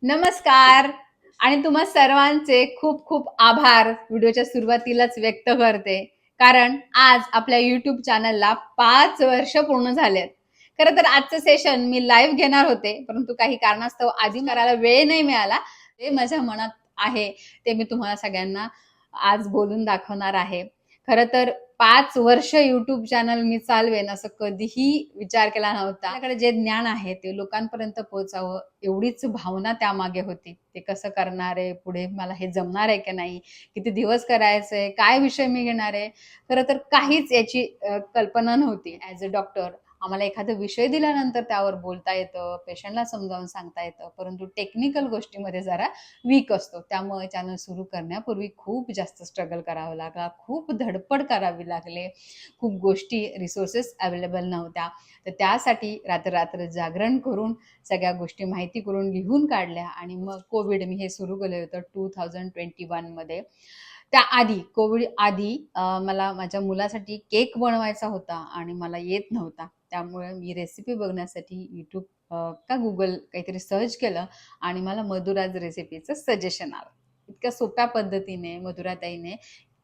नमस्कार आणि तुम्हा सर्वांचे खूप खूप आभार व्हिडिओच्या सुरुवातीलाच व्यक्त करते. कारण आज आपल्या YouTube चॅनलला 5 वर्ष पूर्ण झालेत. खरं तर आजचं सेशन मी लाईव्ह घेणार होते, परंतु काही कारणास्तव आधी करायला वेळ नाही मिळाला. ते माझ्या मनात आहे ते मी तुम्हाला सगळ्यांना आज बोलून दाखवणार आहे. खरं तर 5 वर्ष YouTube चॅनल मी चालवेन असं कधीही विचार केला नव्हता. आपल्याकडे जे ज्ञान आहे ते लोकांपर्यंत पोहोचावं एवढीच भावना त्यामागे होती. ते कसं करणार आहे, पुढे मला हे जमणार आहे की नाही, किती दिवस करायचंय, काय विषय मी घेणार आहे. खरं तर काहीच याची कल्पना नव्हती. ॲज अ डॉक्टर आम्हाला एखादा विषय दिल्यानंतर त्यावर बोलता येतं, पेशंटला समजावून सांगता येतं, परंतु टेक्निकल गोष्टीमध्ये जरा वीक असतो. त्यामुळे चॅनल सुरू करण्यापूर्वी खूप जास्त स्ट्रगल करावा लागला, खूप धडपड करावी लागले, खूप गोष्टी रिसोर्सेस अवेलेबल नव्हत्या. तर त्यासाठी रात्र जागरण करून सगळ्या गोष्टी माहिती करून लिहून काढल्या आणि मग कोविड मी हे सुरू केलं होतं 2021 मध्ये. त्याआधी कोविड आधी मला माझ्या मुलासाठी केक बनवायचा होता आणि मला येत नव्हता. त्यामुळे मी रेसिपी बघण्यासाठी यूट्यूब का गुगल काहीतरी सर्च केलं आणि मला मधुराज रेसिपीचं सजेशन आलं. इतक्या सोप्या पद्धतीने मधुराताईने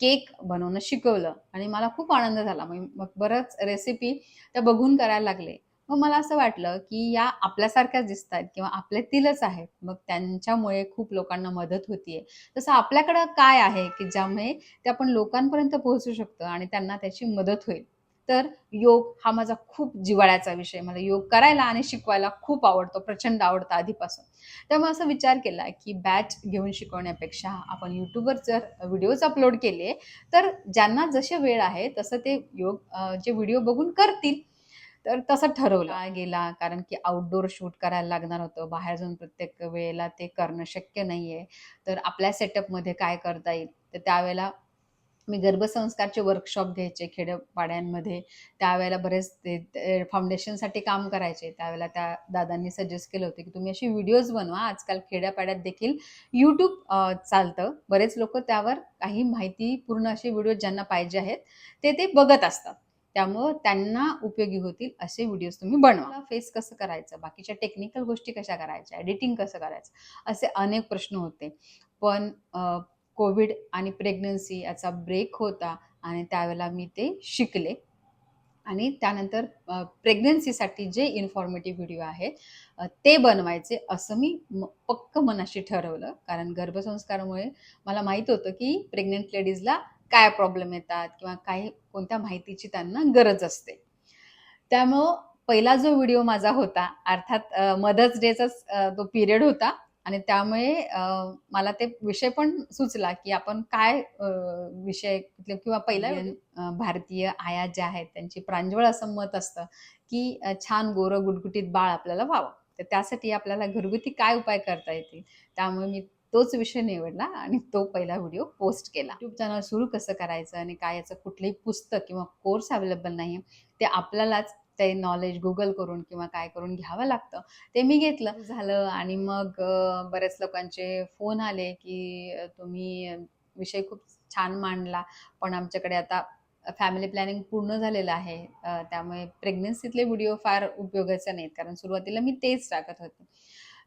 केक बनवणं शिकवलं आणि मला खूप आनंद झाला. मग बरंच रेसिपी त्या बघून करायला लागले. मग मला असं वाटलं की या आपल्यासारख्याच दिसतात किंवा आपल्यातीलच आहेत. मग त्यांच्यामुळे खूप लोकांना मदत होतीये. तसं आपल्याकडं काय आहे की ज्यामुळे ते आपण लोकांपर्यंत पोहोचू शकतो आणि त्यांना त्याची मदत होईल. तर योग हा माझा खूप जिव्हाळ्याचा विषय. मला योग करायला आणि शिकवायला खूप आवडतो, प्रचंड आवडतं आधीपासून. त्यामुळे असा विचार केला की बॅच घेऊन शिकवण्यापेक्षा आपण यूट्यूबवर जर व्हिडिओज अपलोड केले तर ज्यांना जसे वेळ आहे तसं ते योग जे व्हिडिओ बघून करतील. तर तसं ठरवलं गेला कारण की आउटडोर शूट करायला लागणार होतं. बाहेर जाऊन प्रत्येक वेळेला ते करणं शक्य नाहीये. तर आपल्या सेटअपमध्ये काय करता येईल? तर त्यावेळेला मी गर्भसंस्कारचे वर्कशॉप घ्यायचे खेड्यापाड्यांमध्ये. त्यावेळेला बरेच ते फाउंडेशनसाठी काम करायचे. त्यावेळेला त्या दादांनी सजेस्ट केलं होतं, की तुम्ही अशी व्हिडिओज बनवा. आजकाल खेड्यापाड्यात देखील YouTube चालतं. बरेच लोकं त्यावर काही माहितीपूर्ण असे व्हिडिओ ज्यांना पाहिजे आहेत, ते बघत असतात. त्यामुळं त्यांना उपयोगी होतील असे व्हिडिओज तुम्ही बनवा. फेस कसं करायचं? बाकीच्या टेक्निकल गोष्टी कशा करायच्या? एडिटिंग कसं करायचं? असे अनेक प्रश्न होते. पण कोविड आणि प्रेग्नन्सी याचा ब्रेक होता आणि त्यावेळेला मी ते शिकले आणि त्यानंतर प्रेग्नन्सीसाठी जे इन्फॉर्मेटिव्ह व्हिडिओ आहेत ते बनवायचे असं मी पक्क मनाशी ठरवलं. कारण गर्भसंस्कारामुळे मला माहीत होतं की प्रेग्नंट लेडीजला काय प्रॉब्लेम येतात किंवा काय कोणत्या माहितीची त्यांना गरज असते. त्यामुळं पहिला जो व्हिडिओ माझा होता अर्थात मदर्स डेचाच तो पिरियड होता आणि त्यामुळे मला ते विषय पण सुचला, की आपण काय विषय किंवा पहिला भारतीय आया ज्या आहेत त्यांची प्रांजळ असं मत असतं, की छान गोरं गुटगुटीत बाळ आपल्याला व्हावं. तर त्यासाठी आपल्याला घरगुती काय उपाय करता येतील? त्यामुळे मी तोच विषय निवडला आणि तो पहिला व्हिडिओ पोस्ट केला. YouTube चॅनल सुरू कसं करायचं आणि काय याचं कुठलंही पुस्तक किंवा कोर्स अवेलेबल नाहीये. ते आपल्यालाच ते नॉलेज गुगल करून किंवा काय करून घ्यावं लागतं. ते मी घेतलं झालं आणि मग बऱ्याच लोकांचे फोन आले, की तुम्ही विषय खूप छान मांडला, पण आमच्याकडे आता फॅमिली प्लॅनिंग पूर्ण झालेलं आहे. त्यामुळे प्रेग्नन्सीतले व्हिडिओ फार उपयोगाचे नाहीत. कारण सुरुवातीला मी तेच टाकत होते.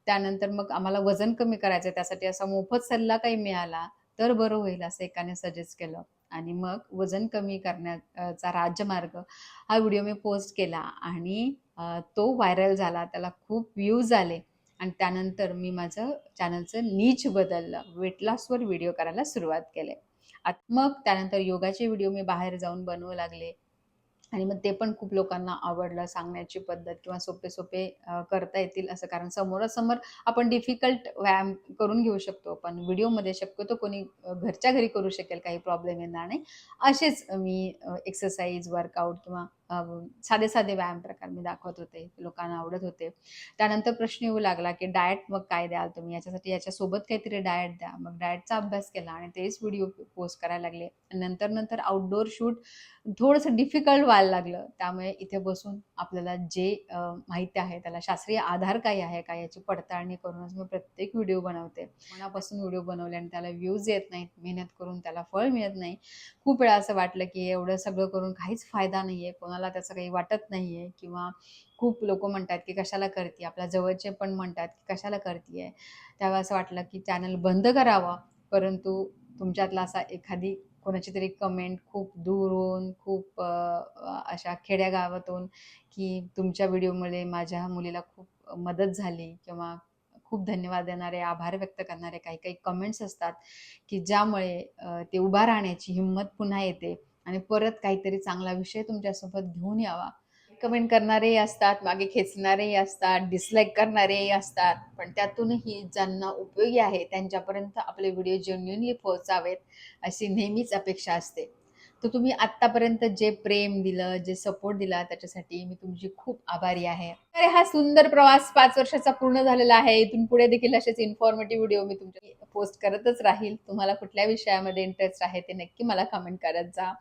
त्यानंतर मग आम्हाला वजन कमी करायचं त्यासाठी असा मोफत सल्ला काही मिळाला, तर बरं होईल असं एकाने सजेस्ट केलं आणि मग वजन कमी करण्याचा राजमार्ग हा व्हिडिओ मी पोस्ट केला आणि तो व्हायरल झाला. त्याला खूप व्ह्यूज आले आणि त्यानंतर मी माझं चॅनलचं नीच बदललं. वेट लॉसवर व्हिडिओ करायला सुरुवात केली. मग त्यानंतर योगाचे व्हिडिओ मी बाहेर जाऊन बनवू लागले आणि मग ते पण खूप लोकांना आवडलं. सांगण्याची पद्धत किंवा सोपे-सोपे करता येतील असं. कारण समोरासमोर आपण डिफिकल्ट व्यायाम करून घेऊ शकतो. पण व्हिडिओमध्ये शक्यतो कोणी घरच्या घरी करू शकेल, काही प्रॉब्लेम येणार नाही. असेच मी एक्सरसाइज, वर्कआउट किंवा साधे-साधे व्यायाम प्रकार मी दाखवत होते. लोकांना आवडत होते. त्यानंतर प्रश्न येऊ लागला, की डाएट मग काय द्याल तुम्ही? याच्यासाठी याच्यासोबत काहीतरी डाएट द्या. मग डाएटचा अभ्यास केला आणि तेच व्हिडिओ पोस्ट करायला लागले. नंतर आउटडोर शूट थोडंसं डिफिकल्ट व्हायला लागलं. त्यामुळे इथे बसून आपल्याला जे माहिती आहे त्याला शास्त्रीय आधार काय आहे, काय याची पडताळणी करूनच मी प्रत्येक व्हिडिओ बनवते. मनापासून व्हिडिओ बनवले आणि त्याला व्ह्यूज येत नाहीत, मेहनत करून त्याला फळ मिळत नाही. खूप वेळा असं वाटलं, की एवढं सगळं करून काहीच फायदा नाहीये. कोणाला त्याचं काही वाटत नाहीये किंवा खूप लोक म्हणतात की कशाला करते, आपल्या जवळचे पण म्हणतात की कशाला करते, तेव्हा असं वाटलं की चॅनल बंद करावा. परंतु तुमच्यातला असा एखादी कोणाची तरी कमेंट खूप दूरहून, खूप अशा खेड्यागावातून, की तुमच्या व्हिडिओमुळे माझ्या मुलीला खूप मदत झाली किंवा खूप धन्यवाद देणारे, आभार व्यक्त करणारे काही काही कमेंट्स असतात, की ज्यामुळे ते उभा राहण्याची हिंमत पुन्हा येते आणि परत काहीतरी चांगला विषय तुमच्यासोबत घेऊन यावा. कमेंट करणारेही असतात, मागे खेचणारेही असतात, डिसलाईक करणारेही असतात, पण त्यातूनही ज्यांना उपयोगी आहे त्यांच्यापर्यंत आपले व्हिडिओ जेन्युइनली पोहोचावेत अशी नेहमीच अपेक्षा असते. तर तुम्ही आत्तापर्यंत जे प्रेम दिलं, जे सपोर्ट दिला त्याच्यासाठी मी तुमची खूप आभारी आहे. तर हा सुंदर प्रवास 5 वर्षाचा पूर्ण झालेला आहे. इथून पुढे देखील असेच इन्फॉर्मेटिव्ह व्हिडिओ मी तुमच्या पोस्ट करतच राहील. तुम्हाला कुठल्या विषयामध्ये इंटरेस्ट आहे ते नक्की मला कमेंट करत जा.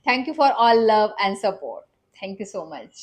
Thank you for all love and support. Thank you so much.